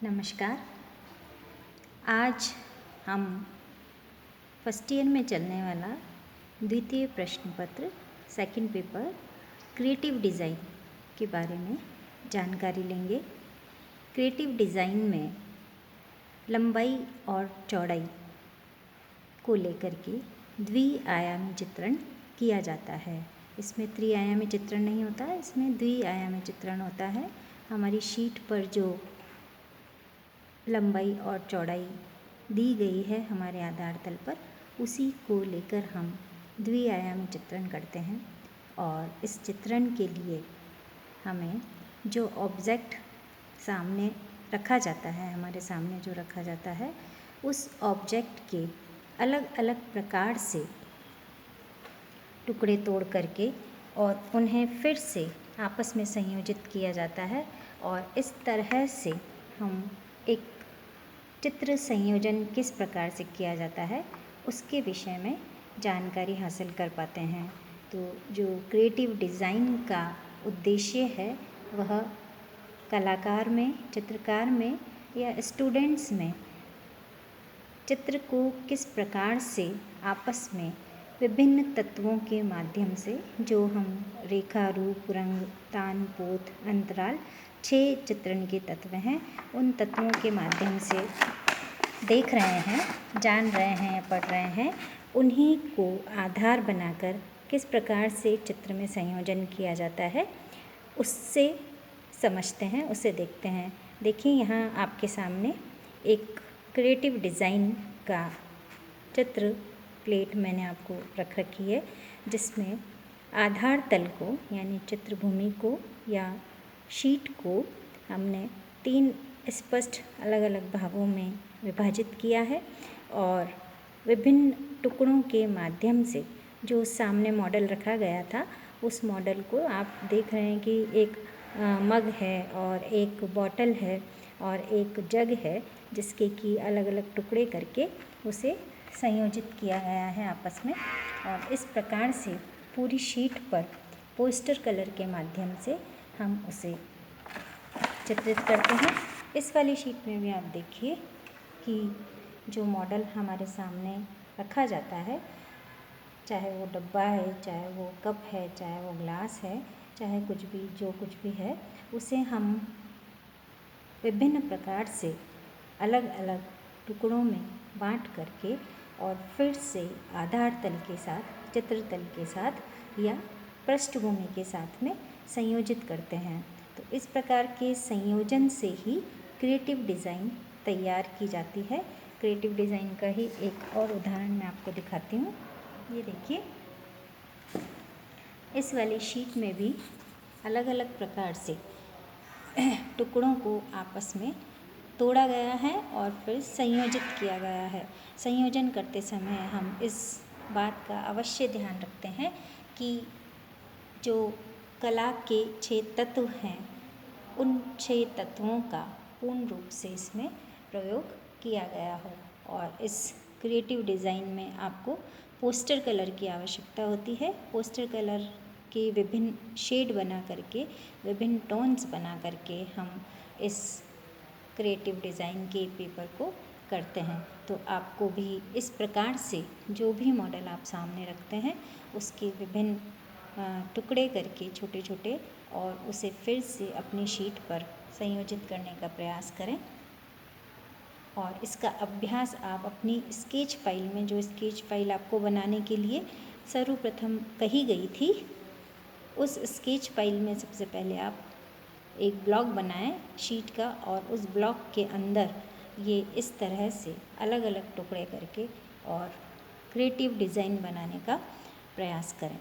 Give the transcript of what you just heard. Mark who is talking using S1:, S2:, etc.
S1: नमस्कार। आज हम फर्स्ट ईयर में चलने वाला द्वितीय प्रश्न पत्र सेकंड पेपर क्रिएटिव डिज़ाइन के बारे में जानकारी लेंगे। क्रिएटिव डिज़ाइन में लंबाई और चौड़ाई को लेकर के द्विआयामी चित्रण किया जाता है। इसमें त्रिआयामी चित्रण नहीं होता है, इसमें द्विआयामी चित्रण होता है। हमारी शीट पर जो लंबाई और चौड़ाई दी गई है हमारे आधार तल पर, उसी को लेकर हम द्विआयामी चित्रण करते हैं। और इस चित्रण के लिए हमें जो ऑब्जेक्ट सामने रखा जाता है, हमारे सामने जो रखा जाता है, उस ऑब्जेक्ट के अलग अलग प्रकार से टुकड़े तोड़ करके और उन्हें फिर से आपस में संयोजित किया जाता है। और इस तरह से हम एक चित्र संयोजन किस प्रकार से किया जाता है उसके विषय में जानकारी हासिल कर पाते हैं। तो जो क्रिएटिव डिज़ाइन का उद्देश्य है वह कलाकार में, चित्रकार में या स्टूडेंट्स में चित्र को किस प्रकार से आपस में विभिन्न तत्वों के माध्यम से, जो हम रेखा, रूप, रंग, तान, पोत, अंतराल 6 चित्रण के तत्व हैं, उन तत्वों के माध्यम से देख रहे हैं, जान रहे हैं, पढ़ रहे हैं, उन्हीं को आधार बनाकर किस प्रकार से चित्र में संयोजन किया जाता है उससे समझते हैं, उसे देखते हैं। देखिए, यहाँ आपके सामने एक क्रिएटिव डिज़ाइन का चित्र प्लेट मैंने आपको रख रखी है, जिसमें आधार तल को यानी चित्रभूमि को या शीट को हमने 3 स्पष्ट अलग अलग भागों में विभाजित किया है और विभिन्न टुकड़ों के माध्यम से जो सामने मॉडल रखा गया था, उस मॉडल को आप देख रहे हैं कि एक मग है और एक बॉटल है और एक जग है, जिसके कि अलग अलग टुकड़े करके उसे संयोजित किया गया है आपस में। और इस प्रकार से पूरी शीट पर पोस्टर कलर के माध्यम से हम उसे चित्रित करते हैं। इस वाली शीट में भी आप देखिए कि जो मॉडल हमारे सामने रखा जाता है, चाहे वो डब्बा है, चाहे वो कप है, चाहे वो ग्लास है, चाहे कुछ भी, जो कुछ भी है, उसे हम विभिन्न प्रकार से अलग अलग टुकड़ों में बांट करके और फिर से आधार तल के साथ, चित्र तल के साथ या पृष्ठभूमि के साथ में संयोजित करते हैं। तो इस प्रकार के संयोजन से ही क्रिएटिव डिज़ाइन तैयार की जाती है। क्रिएटिव डिज़ाइन का ही एक और उदाहरण मैं आपको दिखाती हूँ। ये देखिए, इस वाली शीट में भी अलग अलग प्रकार से टुकड़ों को आपस में तोड़ा गया है और फिर संयोजित किया गया है। संयोजन करते समय हम इस बात का अवश्य ध्यान रखते हैं कि जो कला के 6 तत्व हैं, उन 6 तत्वों का पूर्ण रूप से इसमें प्रयोग किया गया हो। और इस क्रिएटिव डिज़ाइन में आपको पोस्टर कलर की आवश्यकता होती है। पोस्टर कलर के विभिन्न शेड बना करके, विभिन्न टोन्स बना करके हम इस क्रिएटिव डिज़ाइन के पेपर को करते हैं। तो आपको भी इस प्रकार से जो भी मॉडल आप सामने रखते हैं, उसके विभिन्न टुकड़े करके छोटे छोटे और उसे फिर से अपनी शीट पर संयोजित करने का प्रयास करें। और इसका अभ्यास आप अपनी स्केच फाइल में, जो स्केच फाइल आपको बनाने के लिए सर्वप्रथम कही गई थी, उस स्केच फाइल में सबसे पहले आप एक ब्लॉक बनाएं शीट का और उस ब्लॉक के अंदर ये इस तरह से अलग अलग टुकड़े करके और क्रिएटिव डिज़ाइन बनाने का प्रयास करें।